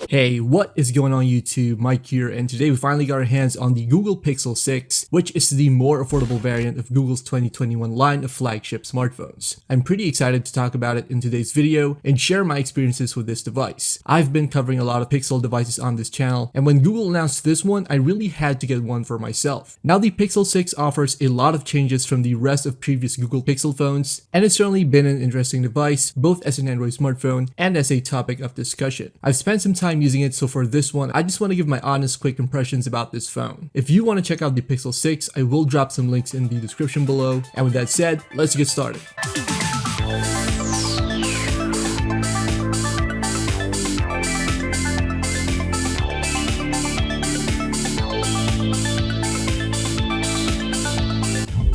Hey, what is going on YouTube? Mike here, and today we finally got our hands on the Google Pixel 6, which is the more affordable variant of Google's 2021 line of flagship smartphones. I'm pretty excited to talk about it in today's video and share my experiences with this device. I've been covering a lot of Pixel devices on this channel, and when Google announced this one, I really had to get one for myself. Now the Pixel 6 offers a lot of changes from the rest of previous Google Pixel phones, and it's certainly been an interesting device, both as an Android smartphone and as a topic of discussion. I've spent some time using it, so for this one, I just want to give my honest quick impressions about this phone. If you want to check out the Pixel 6, I will drop some links in the description below. And with that said, let's get started.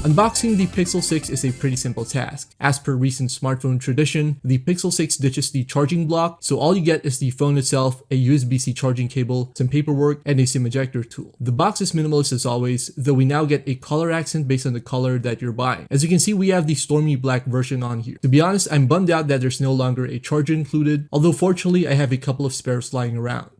Unboxing the Pixel 6 is a pretty simple task. As per recent smartphone tradition, the Pixel 6 ditches the charging block, so all you get is the phone itself, a USB-C charging cable, some paperwork, and a SIM ejector tool. The box is minimalist as always, though we now get a color accent based on the color that you're buying. As you can see, we have the stormy black version on here. To be honest, I'm bummed out that there's no longer a charger included, although fortunately I have a couple of spares lying around.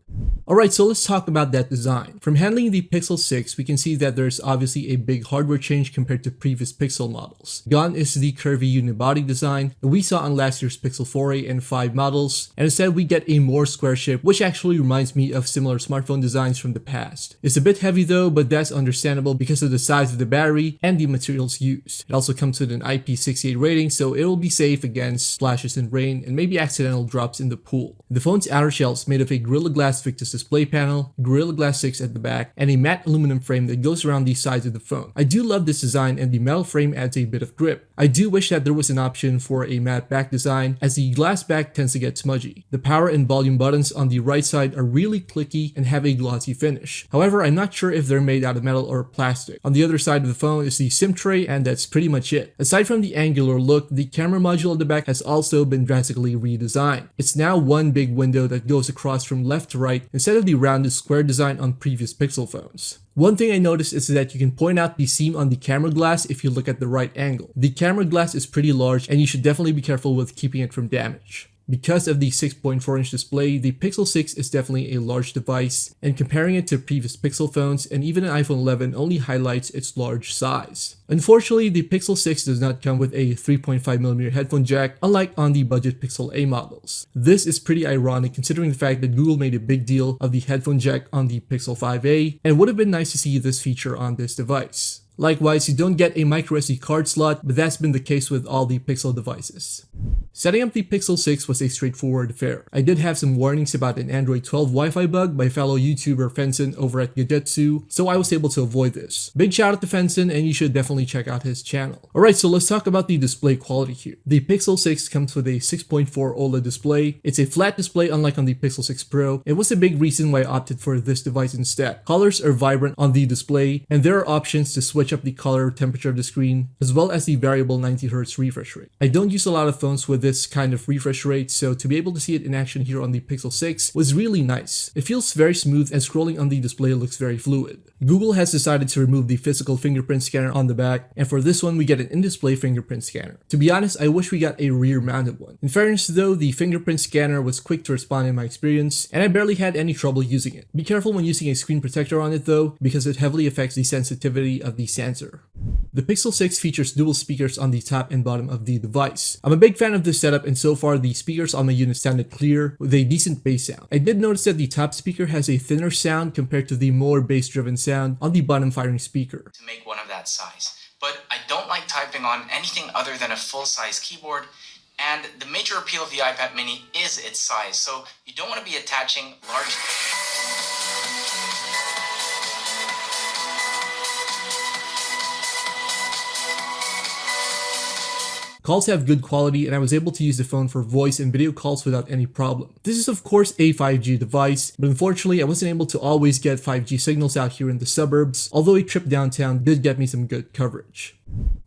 Alright, so let's talk about that design. From handling the Pixel 6, we can see that there's obviously a big hardware change compared to previous Pixel models. Gone is the curvy unibody design that we saw on last year's Pixel 4a and 5 models, and instead we get a more square shape, which actually reminds me of similar smartphone designs from the past. It's a bit heavy though, but that's understandable because of the size of the battery and the materials used. It also comes with an IP68 rating, so it will be safe against splashes in rain and maybe accidental drops in the pool. The phone's outer shell is made of a Gorilla Glass Victus display panel, Gorilla Glass 6 at the back, and a matte aluminum frame that goes around the sides of the phone. I do love this design, and the metal frame adds a bit of grip. I do wish that there was an option for a matte back design, as the glass back tends to get smudgy. The power and volume buttons on the right side are really clicky and have a glossy finish. However, I'm not sure if they're made out of metal or plastic. On the other side of the phone is the SIM tray, and that's pretty much it. Aside from the angular look, the camera module at the back has also been drastically redesigned. It's now one big window that goes across from left to right instead of the rounded square design on previous Pixel phones. One thing I noticed is that you can point out the seam on the camera glass if you look at the right angle. The camera glass is pretty large, and you should definitely be careful with keeping it from damage. Because of the 6.4-inch display, the Pixel 6 is definitely a large device, and comparing it to previous Pixel phones and even an iPhone 11 only highlights its large size. Unfortunately, the Pixel 6 does not come with a 3.5mm headphone jack, unlike on the budget Pixel A models. This is pretty ironic considering the fact that Google made a big deal of the headphone jack on the Pixel 5a, and it would have been nice to see this feature on this device. Likewise, you don't get a microSD card slot, but that's been the case with all the Pixel devices. Setting up the Pixel 6 was a straightforward affair. I did have some warnings about an Android 12 Wi-Fi bug by fellow YouTuber Fenson over at Gadgetsu, so I was able to avoid this. Big shout out to Fenson, and you should definitely check out his channel. Alright, so let's talk about the display quality here. The Pixel 6 comes with a 6.4 OLED display. It's a flat display unlike on the Pixel 6 Pro. It was a big reason why I opted for this device instead. Colors are vibrant on the display, and there are options to switch up the color temperature of the screen, as well as the variable 90Hz refresh rate. I don't use a lot of phones with this kind of refresh rate, so to be able to see it in action here on the Pixel 6 was really nice. It feels very smooth, and scrolling on the display looks very fluid. Google has decided to remove the physical fingerprint scanner on the back, and for this one we get an in-display fingerprint scanner. To be honest, I wish we got a rear-mounted one. In fairness though, the fingerprint scanner was quick to respond in my experience, and I barely had any trouble using it. Be careful when using a screen protector on it though, because it heavily affects the sensitivity of the sensor. The Pixel 6 features dual speakers on the top and bottom of the device. I'm a big fan of this setup, and so far the speakers on my unit sounded clear with a decent bass sound. I did notice that the top speaker has a thinner sound compared to the more bass-driven sound on the bottom firing speaker. To make one of that size, but I don't like typing on anything other than a full-size keyboard, and the major appeal of the iPad mini is its size, so you don't want to be attaching large... Calls have good quality, and I was able to use the phone for voice and video calls without any problem. This is of course a 5G device, but unfortunately I wasn't able to always get 5G signals out here in the suburbs, although a trip downtown did get me some good coverage.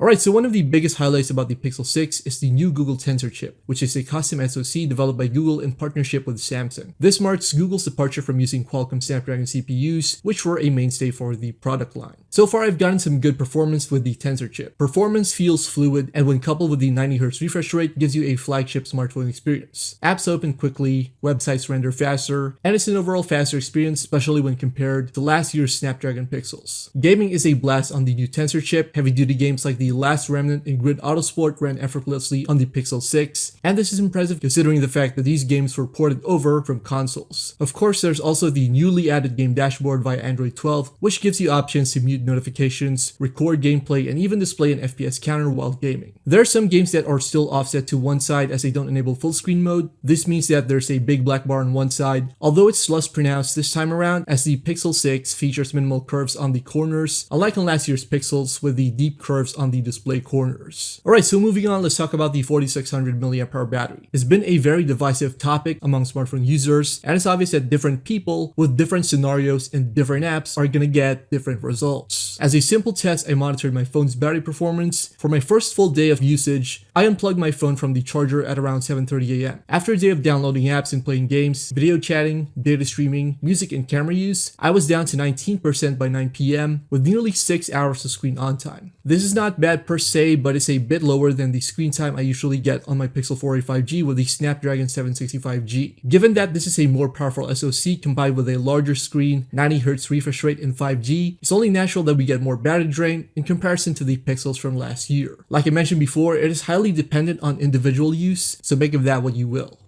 Alright, so one of the biggest highlights about the Pixel 6 is the new Google Tensor chip, which is a custom SoC developed by Google in partnership with Samsung. This marks Google's departure from using Qualcomm Snapdragon CPUs, which were a mainstay for the product line. So far, I've gotten some good performance with the Tensor chip. Performance feels fluid, and when coupled with the 90Hz refresh rate, gives you a flagship smartphone experience. Apps open quickly, websites render faster, and it's an overall faster experience, especially when compared to last year's Snapdragon Pixels. Gaming is a blast on the new Tensor chip. Heavy-duty games like the Last Remnant and Grid Autosport ran effortlessly on the Pixel 6, and this is impressive considering the fact that these games were ported over from consoles. Of course, there's also the newly added game dashboard via Android 12, which gives you options to mute notifications, record gameplay, and even display an FPS counter while gaming. There are some games that are still offset to one side as they don't enable full screen mode. This means that there's a big black bar on one side, although it's less pronounced this time around as the Pixel 6 features minimal curves on the corners, unlike on last year's Pixels with the deep curves on the display corners. Alright, so moving on, let's talk about the 4600 mAh battery. It's been a very divisive topic among smartphone users, and it's obvious that different people with different scenarios and different apps are gonna get different results. As a simple test, I monitored my phone's battery performance. For my first full day of usage, I unplugged my phone from the charger at around 7:30 AM. After a day of downloading apps and playing games, video chatting, data streaming, music, and camera use, I was down to 19% by 9 PM with nearly 6 hours of screen on time. This is not bad per se, but it's a bit lower than the screen time I usually get on my Pixel 4a 5G with the Snapdragon 765G. Given that this is a more powerful SoC combined with a larger screen, 90Hz refresh rate, and 5G, it's only natural that we get more battery drain in comparison to the Pixels from last year. Like I mentioned before, it is highly dependent on individual use, so make of that what you will.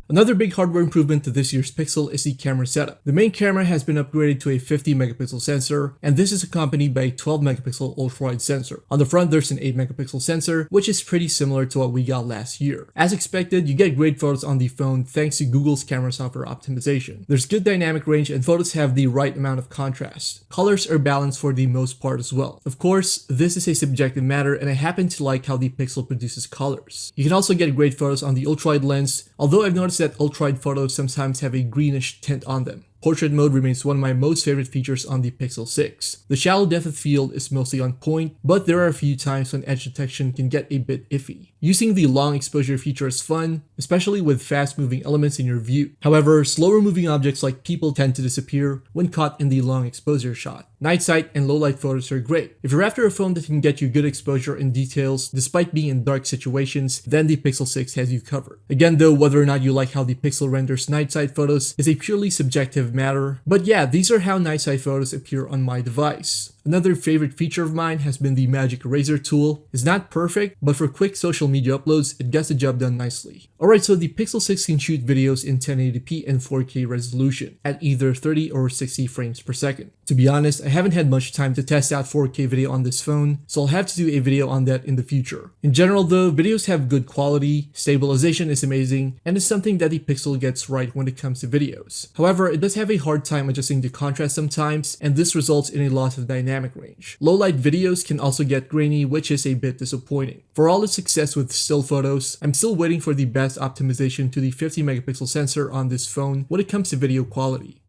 Another big hardware improvement to this year's Pixel is the camera setup. The main camera has been upgraded to a 50 megapixel sensor, and this is accompanied by a 12 megapixel ultra-wide sensor. On the front, there's an 8 megapixel sensor, which is pretty similar to what we got last year. As expected, you get great photos on the phone thanks to Google's camera software optimization. There's good dynamic range and photos have the right amount of contrast. Colors are balanced for the most part as well. Of course, this is a subjective matter, and I happen to like how the Pixel produces colors. You can also get great photos on the ultra-wide lens, although I've noticed that ultra-wide photos sometimes have a greenish tint on them. Portrait mode remains one of my most favorite features on the Pixel 6. The shallow depth of field is mostly on point, but there are a few times when edge detection can get a bit iffy. Using the long exposure feature is fun, especially with fast moving elements in your view. However, slower moving objects like people tend to disappear when caught in the long exposure shot. Night sight and low light photos are great. If you're after a phone that can get you good exposure and details despite being in dark situations, then the Pixel 6 has you covered. Again though, whether or not you like how the Pixel renders night sight photos is a purely subjective matter, but yeah, these are how night sight photos appear on my device. Another favorite feature of mine has been the Magic Eraser tool. It's not perfect, but for quick social media uploads, it gets the job done nicely. Alright, so the Pixel 6 can shoot videos in 1080p and 4K resolution at either 30 or 60 frames per second. To be honest, I haven't had much time to test out 4K video on this phone, so I'll have to do a video on that in the future. In general though, videos have good quality, stabilization is amazing, and it's something that the Pixel gets right when it comes to videos. However, it does have a hard time adjusting the contrast sometimes, and this results in a loss of dynamic range. Low light videos can also get grainy, which is a bit disappointing. For all its success with still photos, I'm still waiting for the best optimization to the 50 megapixel sensor on this phone when it comes to video quality.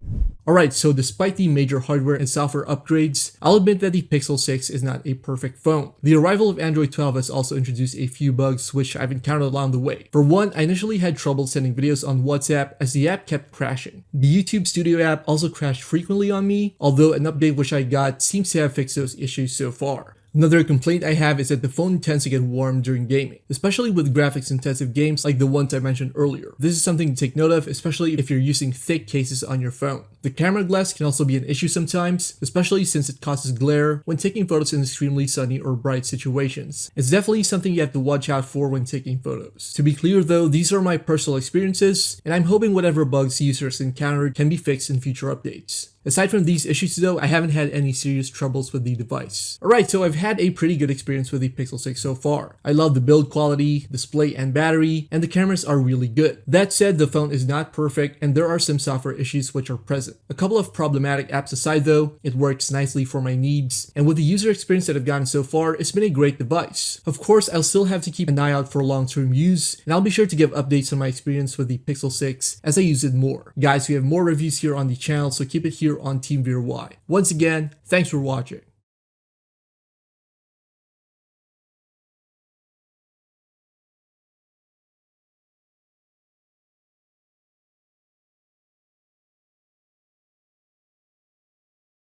Alright, so despite the major hardware and software upgrades, I'll admit that the Pixel 6 is not a perfect phone. The arrival of Android 12 has also introduced a few bugs which I've encountered along the way. For one, I initially had trouble sending videos on WhatsApp as the app kept crashing. The YouTube Studio app also crashed frequently on me, although an update which I got seems to have fixed those issues so far. Another complaint I have is that the phone tends to get warm during gaming, especially with graphics intensive games like the ones I mentioned earlier. This is something to take note of, especially if you're using thick cases on your phone. The camera glass can also be an issue sometimes, especially since it causes glare when taking photos in extremely sunny or bright situations. It's definitely something you have to watch out for when taking photos. To be clear though, these are my personal experiences, and I'm hoping whatever bugs users encountered can be fixed in future updates. Aside from these issues though, I haven't had any serious troubles with the device. Alright, so I've had a pretty good experience with the Pixel 6 so far. I love the build quality, display and battery, and the cameras are really good. That said, the phone is not perfect and there are some software issues which are present. A couple of problematic apps aside though, it works nicely for my needs, and with the user experience that I've gotten so far, it's been a great device. Of course, I'll still have to keep an eye out for long-term use, and I'll be sure to give updates on my experience with the Pixel 6 as I use it more. Guys, we have more reviews here on the channel, so keep it here on Team Veer Y. Once again, thanks for watching.